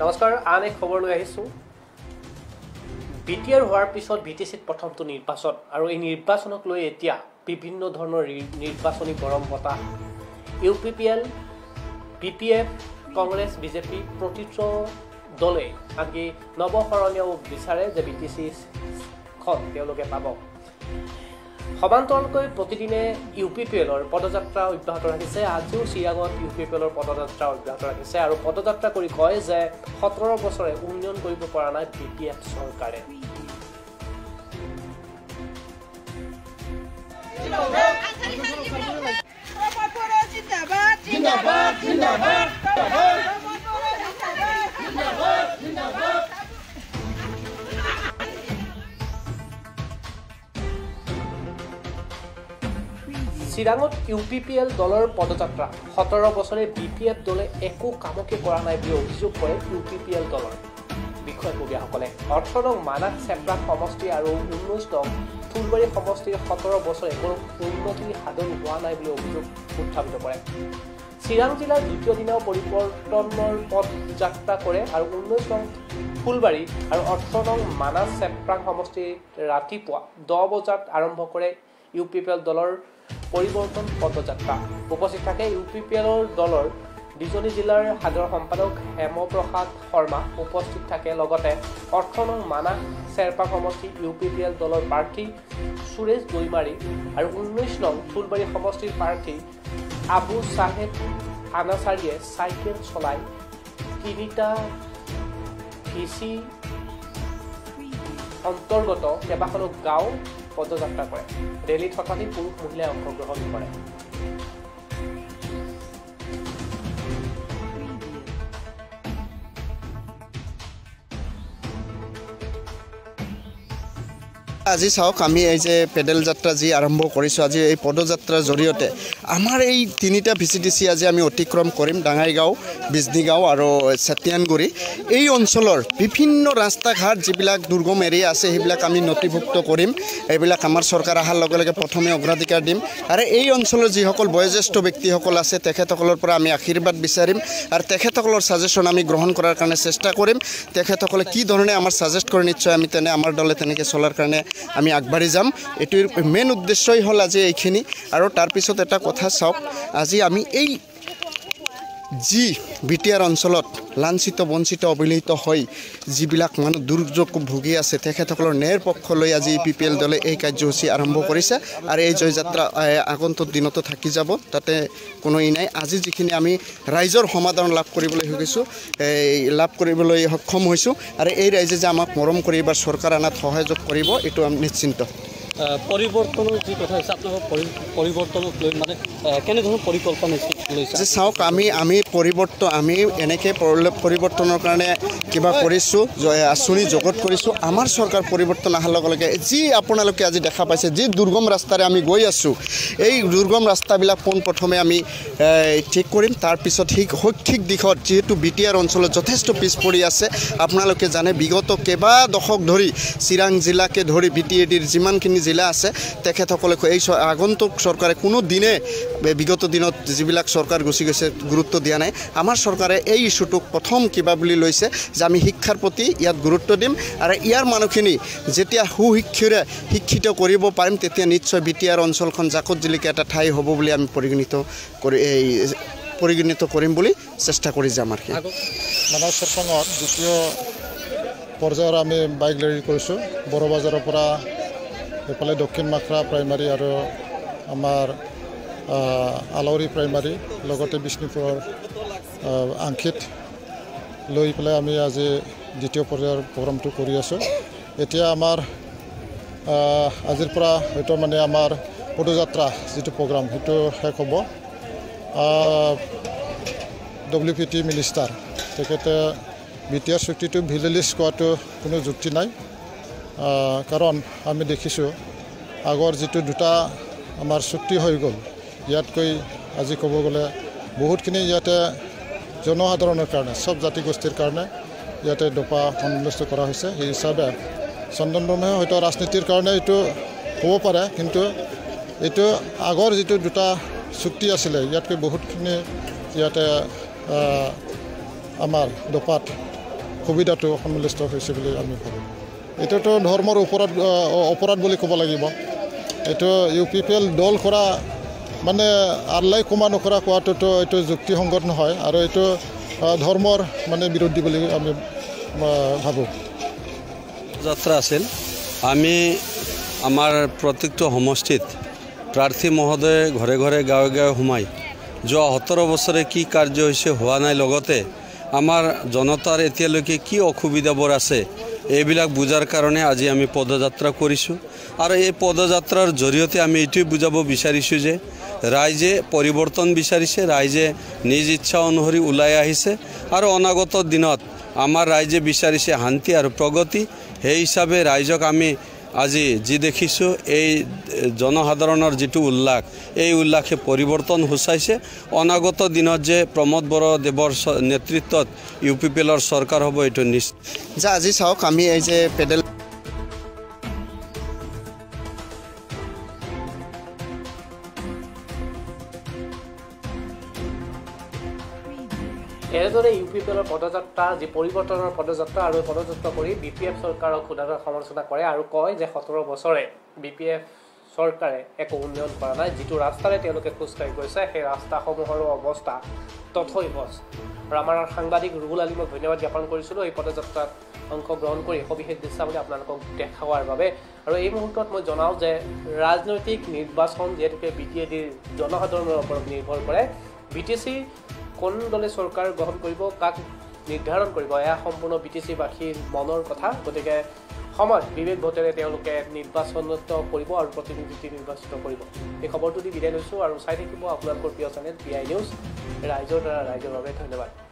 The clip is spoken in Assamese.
নমস্কাৰ আন এক খবৰ লৈ আহিছোঁ বিটিআৰ হোৱাৰ পিছত বিটিচিত প্ৰথমটো নিৰ্বাচন আৰু এই নিৰ্বাচনক লৈ এতিয়া বিভিন্ন ধৰণৰ নিৰ্বাচনী গৰম বতাহ ইউপিপিএল বিপিএফ কংগ্ৰেছ বিজেপি প্ৰতিটো দলে আনকি নৱসৰণীয় বিচাৰে যে বিটিচিখন তেওঁলোকে পাব সমান্তৰালকৈ প্ৰতিদিনে ইউপিপিএলৰ পদযাত্ৰা অব্যাহত ৰাখিছে আজিও চিৰাঙত ইউপিপিএলৰ পদযাত্ৰা অব্যাহত ৰাখিছে আৰু পদযাত্ৰা কৰি কয় যে 17 বছৰে উন্নয়ন কৰিব পৰা নাই বিপিএফ চৰকাৰে চিৰাঙত ইউপিপিএল দলৰ পদযাত্ৰা 17 বছৰে বিপিএফ দলে একো কামকে কৰা নাই বুলি অভিযোগ কৰে ইউপিপিএল দলৰ বিষয়ববীয়াসকলে 18 নং মানাক চেপ্ৰাক সমষ্টি আৰু 19 নং ফুলবাৰী সমষ্টিৰ 17 বছৰে কোনো উন্নতি সাধন হোৱা নাই বুলি অভিযোগ উত্থাপিত কৰে চিৰাং জিলাৰ দ্বিতীয় দিনাও পৰিৱৰ্তনৰ পদযাত্ৰা কৰে আৰু 19 নং ফুলবাৰী আৰু 18 নং মানাক চেপ্ৰাক সমষ্টিৰ ৰাতিপুৱা 10 বজাত আৰম্ভ কৰে ইউপিপিএল দলৰ পৰিৱৰ্তন পদযাত্ৰা উপস্থিত থাকে ইউপিপিএলৰ দলৰ ডিজনি জিলাৰ সাধাৰণ সম্পাদক হেমপ্ৰসাদ শৰ্মা উপস্থিত থাকে লগতে 18 নং মানাক চেৰপাক সমষ্টি ইউপিপিএল দলৰ প্ৰাৰ্থী সুৰেশ দৈমাৰী আৰু 19 নং ফুলবাৰী সমষ্টিৰ প্ৰাৰ্থী আবু সাহেব আনাচাৰীয়ে চাইকেল চলাই তিনিটা ভিচি অন্তৰ্গত কেইবাখনো গাঁও পদযাত্ৰা কৰে ৰেলীত শতাধিক পুৰুষ মহিলাই অংশগ্ৰহণ কৰে আজি চাওক আমি এই যে পেডেল যাত্ৰা যি আৰম্ভ কৰিছোঁ আজি এই পদযাত্ৰাৰ জৰিয়তে আমাৰ এই তিনিটা ভিচিডিচি আজি আমি অতিক্ৰম কৰিম ডাঙাইগাঁও বিজনীগাঁও আৰু চেতিয়ানগুৰি এই অঞ্চলৰ বিভিন্ন ৰাস্তা ঘাট যিবিলাক দুৰ্গম এৰিয়া আছে সেইবিলাক আমি নথিভুক্ত কৰিম এইবিলাক আমাৰ চৰকাৰ অহাৰ লগে লগে প্ৰথমে অগ্ৰাধিকাৰ দিম আৰু এই অঞ্চলৰ যিসকল বয়োজ্যেষ্ঠ ব্যক্তিসকল আছে তেখেতসকলৰ পৰা আমি আশীৰ্বাদ বিচাৰিম আৰু তেখেতসকলৰ সাজেশ্যন আমি গ্ৰহণ কৰাৰ কাৰণে চেষ্টা কৰিম তেখেতসকলে কি ধৰণে আমাৰ সাজেষ্ট কৰে নিশ্চয় আমি তেনে আমাৰ দলে তেনেকৈ চলাৰ কাৰণে আমি আগবাঢ়ি যাম এটোৰ মেইন উদ্দেশ্যই হল আজি এইখিনি আৰু তাৰ পিছত এটা কথা চাওক আজি আমি এই যি বিটিআৰ অঞ্চলত লাঞ্ছিত বঞ্চিত অৱহেলিত হৈ যিবিলাক মানুহ দুৰ্যোগ ভুগি আছে তেখেতসকলৰ ন্যায়ৰ পক্ষলৈ আজি ইউপিপিএল দলে এই কাৰ্যসূচী আৰম্ভ কৰিছে আৰু এই জয়যাত্ৰা আগন্তুক দিনতো থাকি যাব তাতে কোনো নাই আজি যিখিনি আমি ৰাইজৰ সমাধান লাভ কৰিবলৈ লাভ কৰিবলৈ সক্ষম হৈছোঁ আৰু এই ৰাইজে যে আমাক মৰম কৰি বা চৰকাৰ আনাত সহযোগ কৰিব এইটো আমি নিশ্চিন্ত পৰিৱৰ্তনৰ যি কথা হৈছে আপোনালোকৰ পৰিৱৰ্তনক লৈ মানে কেনেধৰণৰ পৰিকল্পনা লৈছে চাওক আমি এনেকৈ পৰিৱৰ্তনৰ কাৰণে কিবা কৰিছোঁ আঁচনি জগত কৰিছোঁ আমাৰ চৰকাৰ পৰিৱৰ্তন অহাৰ লগে লগে যি আপোনালোকে আজি দেখা পাইছে যি দুৰ্গম ৰাস্তাৰে আমি গৈ আছোঁ এই দুৰ্গম ৰাস্তাবিলাক পোনপ্ৰথমে আমি ঠিক কৰিম তাৰপিছত শৈক্ষিক দিশত যিহেতু বিটিআৰ অঞ্চলত যথেষ্ট পিছ পৰি আছে আপোনালোকে জানে বিগত কেইবা দশক ধৰি চিৰাং জিলাকে ধৰি বিটিএডিৰ যিমানখিনি জিলা আছে তেখেতসকলে এই আগন্তুক চৰকাৰে কোনো দিনে বিগত দিনত যিবিলাক চৰকাৰ গুচি গৈছে গুৰুত্ব দিয়া নাই আমাৰ চৰকাৰে এই ইস্যুটোক প্ৰথম কিবা বুলি লৈছে যে আমি শিক্ষাৰ প্ৰতি ইয়াত গুৰুত্ব দিম আৰু ইয়াৰ মানুহখিনি যেতিয়া সুশিক্ষিৰে শিক্ষিত কৰিব পাৰিম তেতিয়া নিশ্চয় বিটিআৰ অঞ্চলখন জাকত জিলিকা এটা ঠাই হ'ব বুলি আমি পৰিগণিত কৰিম বুলি চেষ্টা কৰি যাম আৰু মানাক চেৰপাঙত দ্বিতীয় পৰ্যায়ৰ আমি বাইক ৰেলী কৰিছোঁ বড়বাজাৰৰ পৰা এইফালে দক্ষিণ মাখৰা প্ৰাইমাৰী আৰু আমাৰ আলৌৰী প্ৰাইমাৰী লগতে বিষ্ণুপুৰৰ আংশিত লৈ পেলাই আমি আজি দ্বিতীয় পৰ্যায়ৰ প্ৰগ্ৰামটো কৰি আছোঁ এতিয়া আমাৰ আজিৰ পৰা হয়তো মানে আমাৰ পদযাত্ৰা যিটো প্ৰগ্ৰাম সেইটো শেষ হ'ব WPT মিনিষ্টাৰ তেখেতে বিটিআৰ চুক্তিটো ভিলেলিজ কৰাটো কোনো যুক্তি নাই কাৰণ আমি দেখিছোঁ আগৰ যিটো দুটা আমাৰ চুক্তি হৈ গ'ল ইয়াতকৈ আজি ক'ব গ'লে বহুতখিনি ইয়াতে জনসাধাৰণৰ কাৰণে সব জাতি গোষ্ঠীৰ কাৰণে ইয়াতে দফা সন্নিৱিষ্ট কৰা হৈছে এই হিচাপে চন্দন ব্ৰহ্মে হয়তো ৰাজনীতিৰ কাৰণে এইটো হ'ব পাৰে কিন্তু এইটো আগৰ যিটো দুটা চুক্তি আছিলে ইয়াতকৈ বহুতখিনি ইয়াতে আমাৰ দফাত সুবিধাটো সন্মিলিত হৈছে বুলি আমি ভাবোঁ এইটোতো ধৰ্মৰ অপৰাধ বুলি ক'ব লাগিব এইটো UPPL দল কৰা মানে আল্লাই কমা নকৰা কোৱাটোতো এইটো যুক্তিসংগত নহয় আৰু এইটো ধৰ্মৰ মানে বিৰোধী বুলি আমি ভাবোঁ যাত্ৰা আছিল আমি আমাৰ প্ৰত্যেকটো সমষ্টিত প্ৰাৰ্থী মহোদয়ে ঘৰে ঘৰে গাঁৱে গাঁৱে সোমাই যোৱা 17 বছৰে কি কাৰ্য হৈছে হোৱা নাই লগতে আমাৰ জনতাৰ এতিয়ালৈকে কি অসুবিধাবোৰ আছে এইবিলাক বুজাৰ কাৰণে আজি আমি পদযাত্ৰা কৰিছোঁ আৰু এই পদযাত্ৰাৰ জৰিয়তে আমি এইটোৱে বুজাব বিচাৰিছোঁ যে ৰাইজে পৰিৱৰ্তন বিচাৰিছে ৰাইজে নিজ ইচ্ছা অনুসৰি ওলাই আহিছে আৰু অনাগত দিনত আমাৰ ৰাইজে বিচাৰিছে শান্তি আৰু প্ৰগতি সেই হিচাপে ৰাইজক আমি আজি যি দেখিছোঁ এই জনসাধাৰণৰ যিটো উল্লাস এই উল্লাসে পৰিৱৰ্তন সূচাইছে অনাগত দিনত যে প্ৰমোদ বৰদেৱৰ নেতৃত্বত UPPLৰ চৰকাৰ হ'ব এইটো নিশ্চিত যে আজি চাওক আমি এই যে পেডেল এনেদৰে UPPLৰ পদযাত্ৰা যি পৰিৱৰ্তনৰ পদযাত্ৰা আৰু পদযাত্ৰা কৰি BPF চৰকাৰক সুদাঘাত সমালোচনা কৰে আৰু কয় যে 17 বছৰে BPF চৰকাৰে একো উন্নয়ন কৰা নাই যিটো ৰাস্তাৰে তেওঁলোকে খোজকাঢ়ি গৈছে সেই ৰাস্তাসমূহৰো অৱস্থা তথৈবচ আৰু আমাৰ সাংবাদিক ৰুহুল আলিমক ধন্যবাদ জ্ঞাপন কৰিছিলোঁ এই পদযাত্ৰাত অংশগ্ৰহণ কৰি সবিশেষ দৃশ্যাৱলী আপোনালোকক দেখাৱাৰ বাবে আৰু এই মুহূৰ্তত মই জনাওঁ যে ৰাজনৈতিক নিৰ্বাচন যিহেতুকে BTADৰ জনসাধাৰণৰ ওপৰত নিৰ্ভৰ কৰে BTC কোন দলে চৰকাৰ গ্ৰহণ কৰিব কাক নিৰ্ধাৰণ কৰিব এয়া সম্পূৰ্ণ BTC-বাসীৰ মনৰ কথা গতিকে সময়ত বিবেক ভোটেৰে তেওঁলোকে নিৰ্বাচনত কৰিব আৰু প্ৰতিনিধি নিৰ্বাচিত কৰিব এই খবৰটো দি বিদায় লৈছোঁ আৰু চাই থাকিব আপোনালোকৰ প্ৰিয় চেনেল PI নিউজ ৰাইজৰ দ্বাৰা ৰাইজৰ বাবে ধন্যবাদ